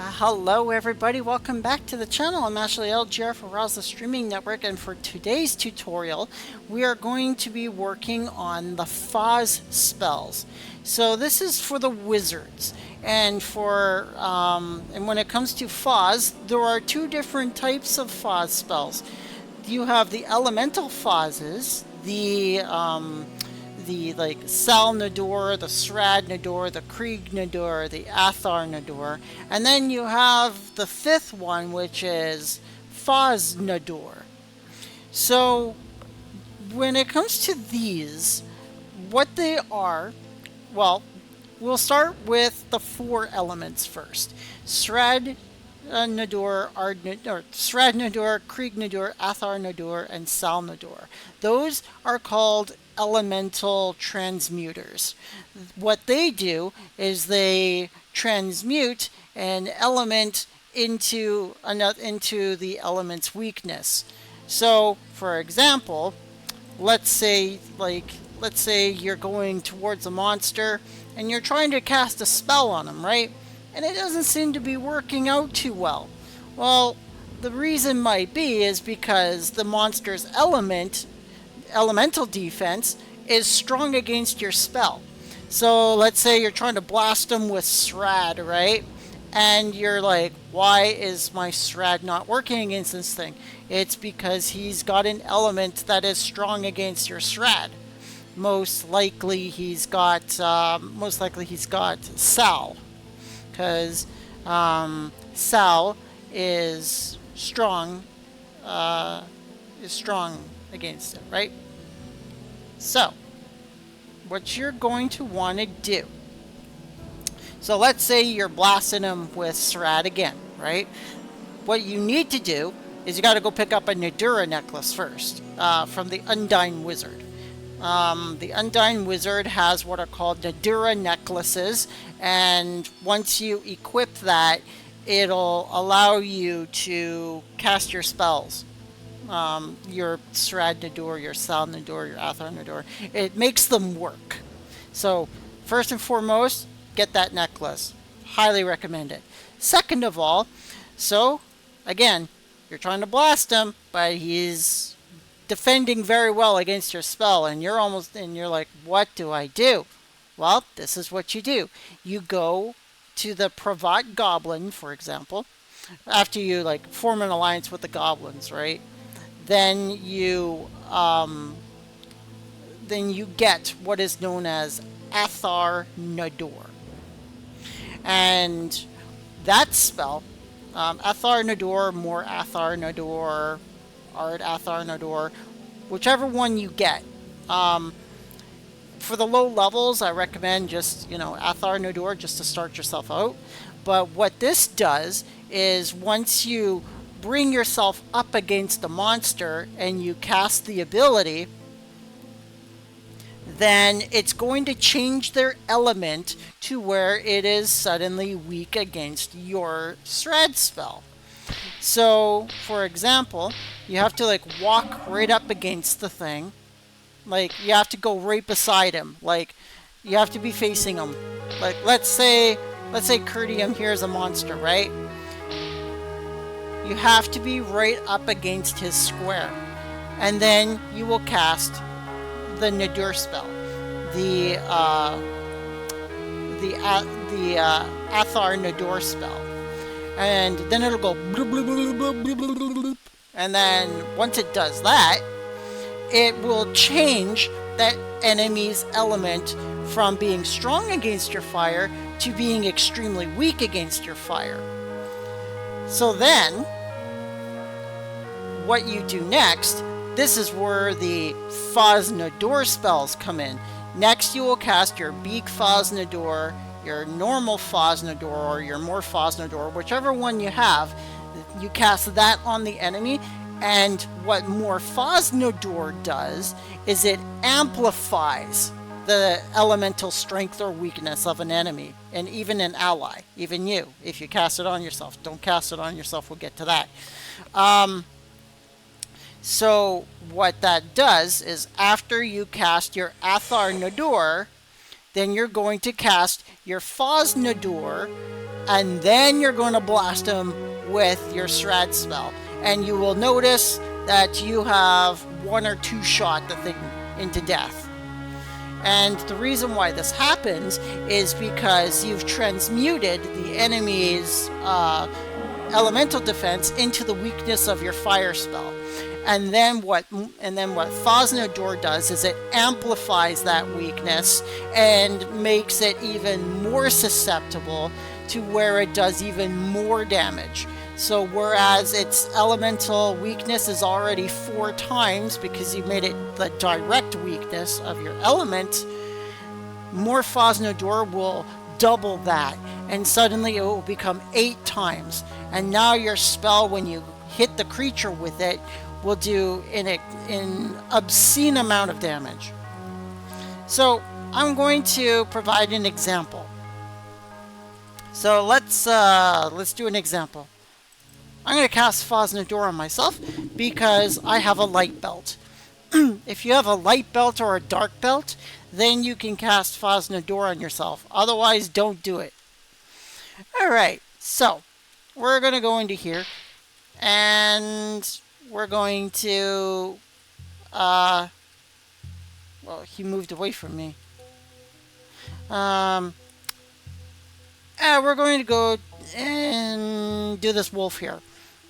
Hello everybody, welcome back to the channel. I'm Ashley LGR for Rosa Streaming Network, and for today's tutorial we are going to be working on the Fas spells. So this is for the wizards, and when it comes to Fas, there are two different types of Fas spells. You have the elemental Fases, the like Sal Nadur, the Srad Nadur, the Creag Nadur, the Athar Nadur, and then you have the fifth one, which is Fas Nadur. So when it comes to these, what they are, well, we'll start with the four elements first. Srad Nadur, Srad Nadur, Creag Nadur, Athar Nadur, and Sal Nadur. Those are called elemental transmuters. What they do is they transmute an element into the element's weakness. So, for example, let's say you're going towards a monster and you're trying to cast a spell on him, right? And it doesn't seem to be working out too well. Well, the reason might be is because the monster's elemental defense is strong against your spell. So let's say you're trying to blast him with Srad, right? And you're like, why is my Srad not working against this thing? It's because he's got an element that is strong against your Srad. Most likely he's got Sal, because Sal is strong against it, right? So what you're going to want to do, so let's say you're blasting him with Srad again, right? What you need to do is you got to go pick up a Nadura necklace first from the Undyne Wizard. The Undyne Wizard has what are called Nadura necklaces, and once you equip that, it'll allow you to cast your spells. Your Srad Nadur, your Sal Nadur, your Athar Nadur. It makes them work. So, first and foremost, get that necklace. Highly recommend it. Second of all, so, again, you're trying to blast him, but he's defending very well against your spell, and you're like, what do I do? Well, this is what you do. You go to the Pravat Goblin, for example, after you form an alliance with the goblins, right? Then you get what is known as Athar Nadur, and that spell, Athar Nadur, more Athar Nadur, Ard Athar Nadur, whichever one you get. For the low levels, I recommend just Athar Nadur just to start yourself out. But what this does is once you bring yourself up against the monster and you cast the ability, then it's going to change their element to where it is suddenly weak against your Srad spell. So, for example, you have to walk right up against the thing. You have to go right beside him. You have to be facing him. Let's say Curtium here is a monster, right? You have to be right up against his square, and then you will cast the Nadur spell, the Athar Nadur spell, and then it'll go bloop, bloop, bloop, bloop, bloop, bloop, bloop, bloop. And then once it does that, it will change that enemy's element from being strong against your fire to being extremely weak against your fire. So then, what you do next, this is where the Fas Nadur spells come in. Next, you will cast your Big Fas Nadur, your normal Fas Nadur, or your more Fas Nadur, whichever one you have. You cast that on the enemy, and what more Fas Nadur does is it amplifies the elemental strength or weakness of an enemy, and even an ally, even you, if you cast it on yourself. Don't cast it on yourself, we'll get to that. So what that does is after you cast your Athar Nadur, then you're going to cast your Fas Nadur and then you're going to blast him with your Srad spell. And you will notice that you have 1 or 2 shot the thing into death. And the reason why this happens is because you've transmuted the enemy's elemental defense into the weakness of your fire spell. And then what Fas Nadur does is it amplifies that weakness and makes it even more susceptible to where it does even more damage. So whereas its elemental weakness is already 4 times because you made it the direct weakness of your element, more Fas Nadur will double that, and suddenly it will become 8 times. And now your spell, when you hit the creature with it, will do an obscene amount of damage. So I'm going to provide an example. So let's do an example. I'm going to cast Fas Nadur on myself because I have a light belt. If you have a light belt or a dark belt, then you can cast Fas Nadur on yourself. Otherwise, don't do it. Alright, so we're going to go into here and we're going to well, he moved away from me. And we're going to go and do this wolf here.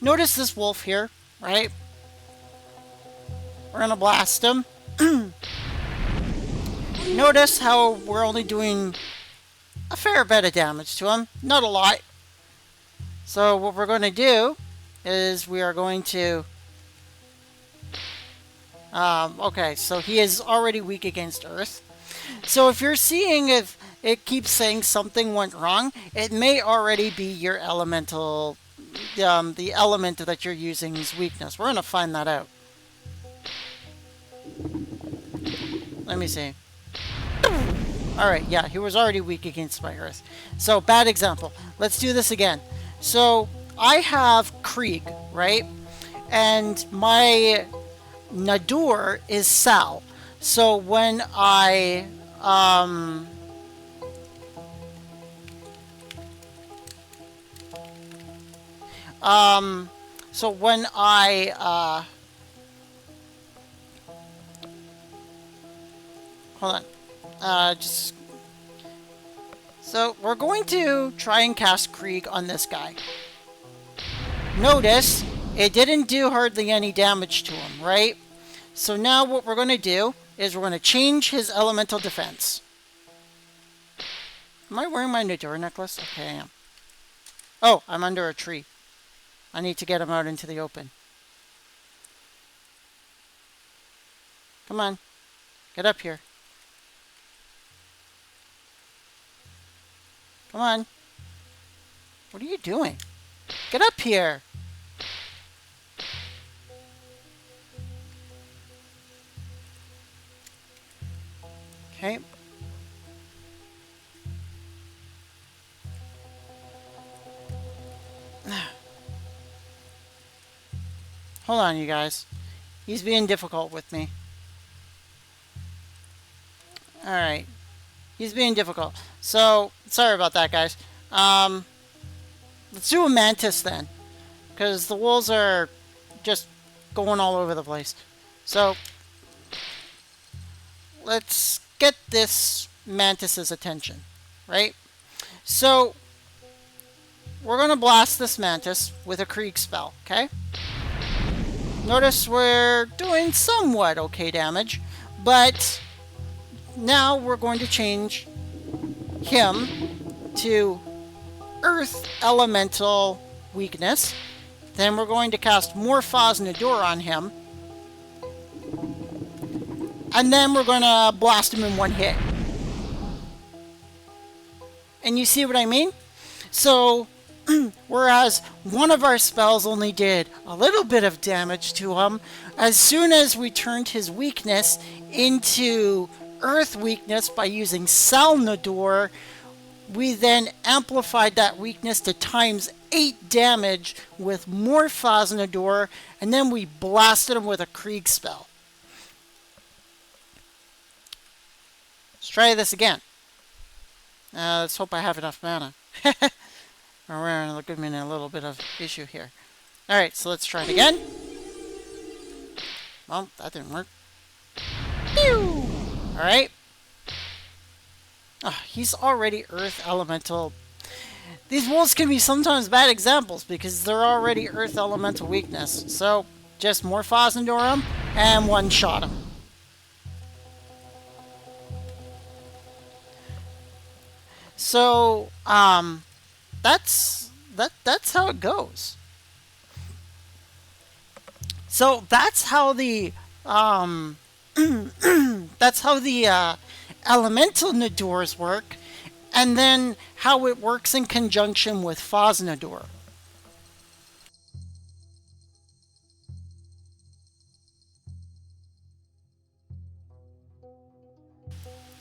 Notice this wolf here, right? We're going to blast him. Notice how we're only doing a fair bit of damage to him. Not a lot. So what we're going to do is we are going to... okay, so he is already weak against earth. So if you're seeing if it keeps saying something went wrong, it may already be your elemental... the element that you're using's weakness. We're going to find that out. Let me see. Alright, yeah, he was already weak against my earth. So, bad example. Let's do this again. So, I have Creag, right? And my Nadur is Sal. So, when I... so when I, hold on, so we're going to try and cast Creag on this guy. Notice, it didn't do hardly any damage to him, right? So now what we're going to do is we're going to change his elemental defense. Am I wearing my Nadur necklace? Okay, I am. Oh, I'm under a tree. I need to get him out into the open. Come on. Get up here. Come on. What are you doing? Get up here. Okay. Hold on, you guys. He's being difficult with me. Alright. He's being difficult. So, sorry about that, guys. Let's do a mantis then. Because the wolves are just going all over the place. So, let's get this mantis's attention. Right? So, we're going to blast this mantis with a Creag spell. Okay? Notice we're doing somewhat okay damage, but now we're going to change him to Earth Elemental Weakness. Then we're going to cast more Fas Nadur on him. And then we're going to blast him in one hit. And you see what I mean? So... whereas one of our spells only did a little bit of damage to him, as soon as we turned his weakness into earth weakness by using Sal Nadur, we then amplified that weakness to times 8 damage with more Fas Nadur, and then we blasted him with a Creag spell. Let's try this again. Let's hope I have enough mana. We're looking in a little bit of issue here. Alright, so let's try it again. Well, that didn't work. Pew! Alright. Oh, he's already Earth Elemental. These wolves can be sometimes bad examples because they're already Earth Elemental weakness. So, just more Fas Nadur him and one-shot him. So, that's how it goes. So that's how the that's how the Elemental Nadurs work, and then how it works in conjunction with Fas Nadur.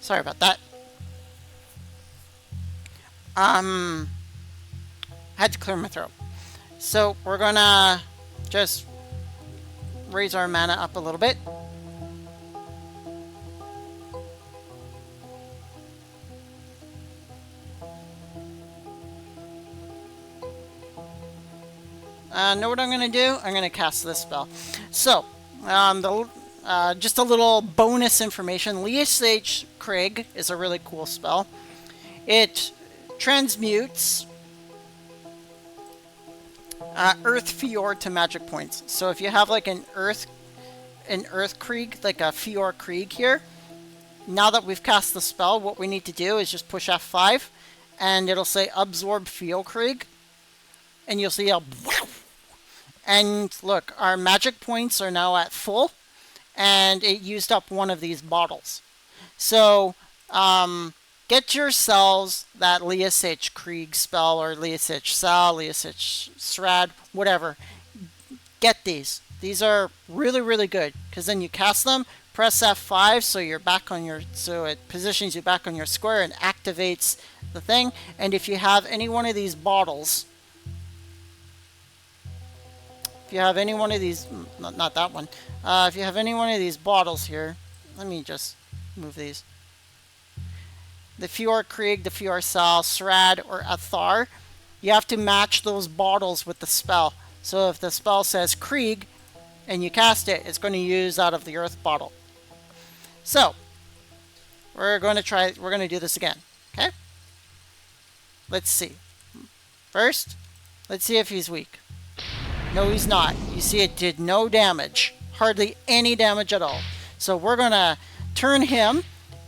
Sorry about that. I had to clear my throat. So we're gonna just raise our mana up a little bit. Know what I'm going to do? I'm going to cast this spell. So, just a little bonus information. Leasage Creag is a really cool spell. It transmutes Earth Fjord to magic points. So if you have like an Earth Creag, like a Fjord Creag here, now that we've cast the spell, what we need to do is just push F5, and it'll say Absorb Fjord Creag, and you'll see a and look, our magic points are now at full, and it used up one of these bottles. So, get yourselves that Leasage Creag spell, or Leasage Sal, Leasage Srad, whatever. Get these. These are really, really good, because then you cast them, press F5, so you're back on your, so it positions you back on your square and activates the thing. And if you have any one of these bottles, if you have any one of these, not that one, if you have any one of these bottles here, let me just move these. The Fjord Creag, the Fjord Sal, Srad, or Athar, you have to match those bottles with the spell. So if the spell says Creag, and you cast it, it's going to use out of the Earth bottle. So, we're going to do this again, okay? Let's see. First, let's see if he's weak. No, he's not. You see, it did no damage. Hardly any damage at all. So we're going to turn him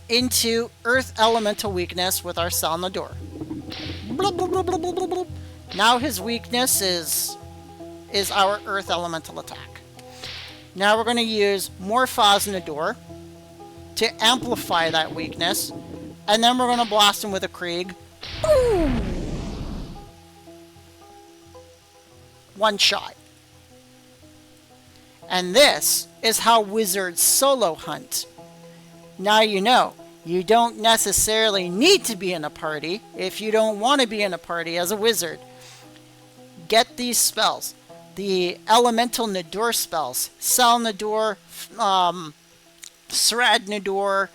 into Earth Elemental weakness with our Sal Nadur. Now his weakness is our Earth Elemental attack. Now we're going to use more Fas Nadur to amplify that weakness. And then we're going to blast him with a Creag. Boom! One shot. And this is how wizards solo hunt. Now you know, you don't necessarily need to be in a party if you don't want to be in a party as a wizard. Get these spells. The Elemental Nadur spells. Sal Nadur, Srad Nadur,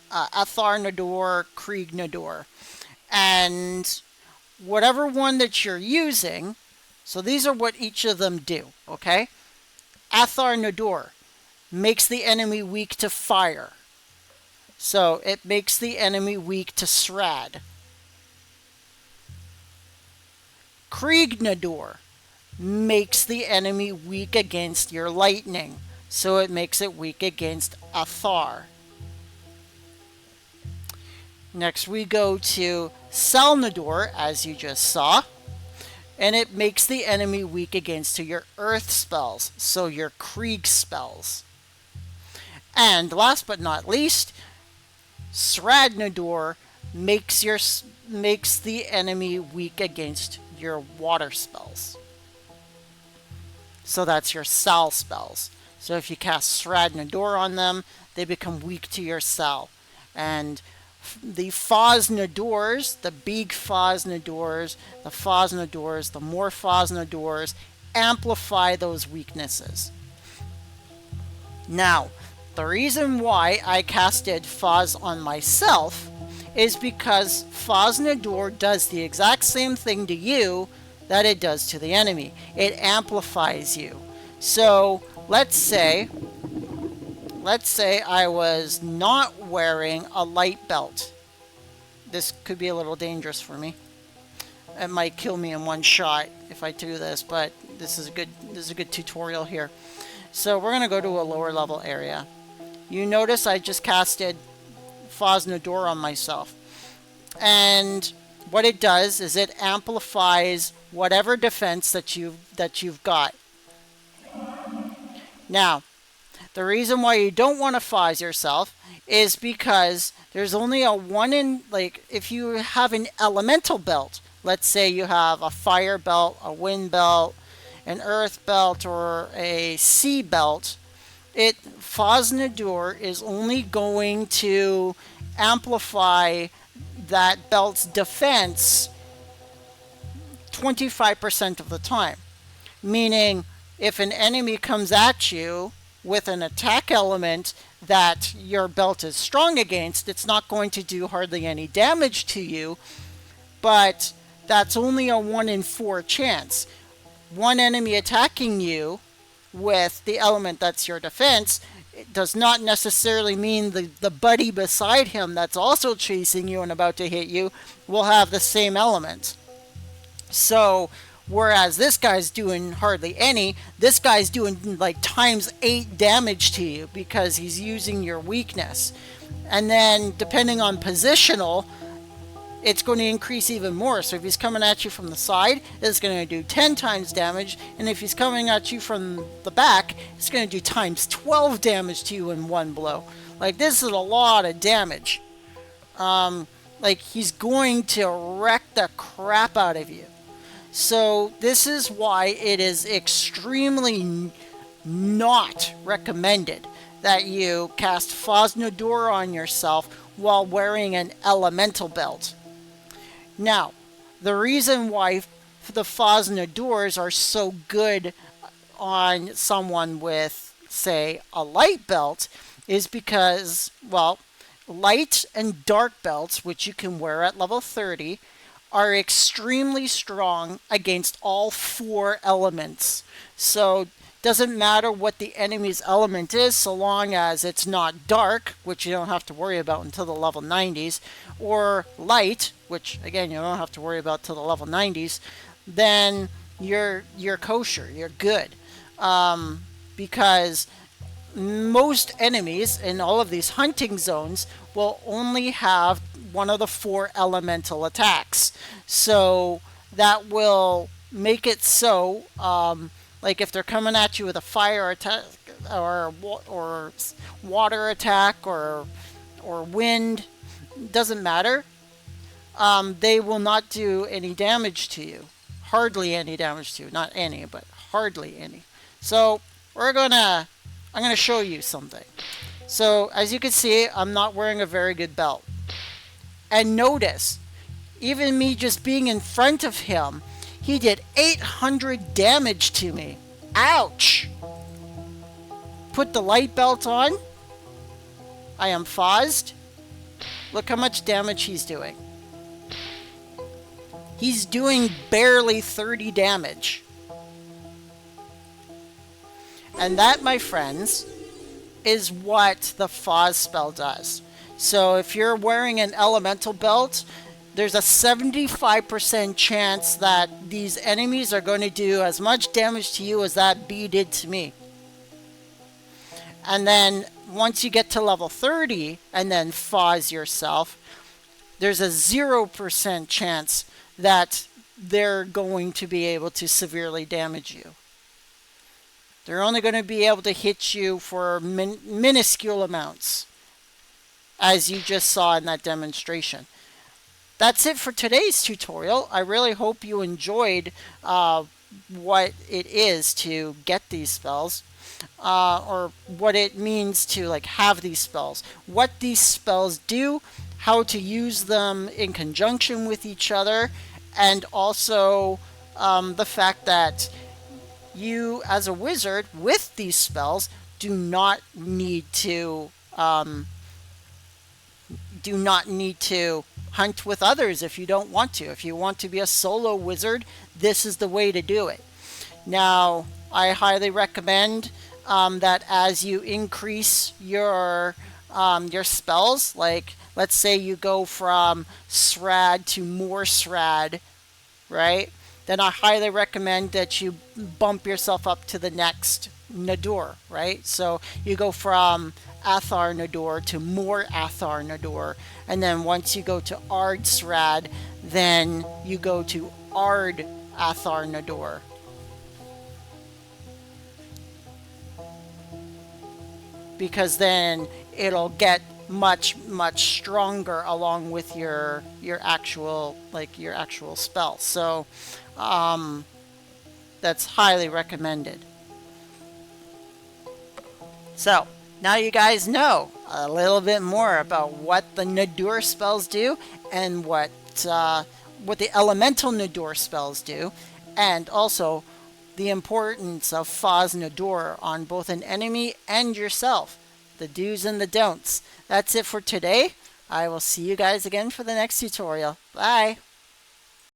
Athar Nadur, Creag Nadur. And whatever one that you're using, so these are what each of them do, okay? Athar Nadur makes the enemy weak to fire. So it makes the enemy weak to Srad. Creag Nadur makes the enemy weak against your lightning. So it makes it weak against Athar. Next we go to Sal Nadur, as you just saw. And it makes the enemy weak against your earth spells, so your Creag spells. And last but not least, Srad Nadur makes the enemy weak against your water spells. So that's your Sal spells. So if you cast Srad Nadur on them, they become weak to your Sal. And the Fas Nadurs, the big Fas Nadurs, the more Fas Nadurs, amplify those weaknesses. Now, the reason why I casted Fas on myself is because Fas Nadur does the exact same thing to you that it does to the enemy. It amplifies you. So let's say I was not wearing a light belt. This could be a little dangerous for me. It might kill me in one shot if I do this, but this is a good tutorial here. So we're gonna go to a lower level area. You notice I just casted Fas Nadur on myself. And what it does is it amplifies whatever defense that you've got. Now, the reason why you don't want to Fas yourself is because there's only a one in, like, if you have an elemental belt, let's say you have a fire belt, a wind belt, an earth belt, or a sea belt, Fas Nadur is only going to amplify that belt's defense 25% of the time. Meaning, if an enemy comes at you with an attack element that your belt is strong against, it's not going to do hardly any damage to you, but that's only a 1 in 4 chance. One enemy attacking you with the element that's your defense, it does not necessarily mean the buddy beside him that's also chasing you and about to hit you will have the same element. So whereas this guy's doing hardly any, this guy's doing like times 8 damage to you because he's using your weakness. And then depending on positional, it's going to increase even more. So if he's coming at you from the side, it's going to do 10 times damage. And if he's coming at you from the back, it's going to do times 12 damage to you in one blow. Like, this is a lot of damage. Like, he's going to wreck the crap out of you. So this is why it is extremely not recommended that you cast Fas Nadur on yourself while wearing an elemental belt. Now, the reason why the Fas Nadurs are so good on someone with, say, a light belt is because, well, light and dark belts, which you can wear at level 30, are extremely strong against all 4 elements. So doesn't matter what the enemy's element is, so long as it's not dark, which you don't have to worry about until the level 90s, or light, which again you don't have to worry about till the level 90s, then you're kosher, you're good. Because most enemies in all of these hunting zones will only have one of the 4 elemental attacks. So that will make it so, like if they're coming at you with a fire attack or water attack or wind, doesn't matter. They will not do any damage to you. Hardly any damage to you. Not any, but hardly any. So I'm gonna show you something. So as you can see, I'm not wearing a very good belt. And notice, even me just being in front of him, he did 800 damage to me. Ouch! Put the light belt on. I am Fased. Look how much damage he's doing. He's doing barely 30 damage. And that, my friends, is what the Fas spell does. So if you're wearing an elemental belt, there's a 75% chance that these enemies are going to do as much damage to you as that bee did to me. And then once you get to level 30 and then Fas yourself, there's a 0% chance that they're going to be able to severely damage you. They're only going to be able to hit you for minuscule amounts, as you just saw in that demonstration. That's it for today's tutorial. I really hope you enjoyed what it is to get these spells, or what it means to have these spells, what these spells do, how to use them in conjunction with each other, and also the fact that you, as a wizard, with these spells, do not need to do not need to hunt with others if you don't want to. If you want to be a solo wizard, this is the way to do it. Now, I highly recommend that as you increase your spells, like let's say you go from Srad to more Srad, right? Then I highly recommend that you bump yourself up to the next Nadur, right? So you go from Athar Nadur to more Athar Nadur, and then once you go to Ard Srad, then you go to Ard Athar Nadur. Because then it'll get much stronger along with your actual spell. So that's highly recommended. So now you guys know a little bit more about what the Nadur spells do and what the Elemental Nadur spells do, and also the importance of Fas Nadur on both an enemy and yourself. The do's and the don'ts. That's it for today. I will see you guys again for the next tutorial. Bye!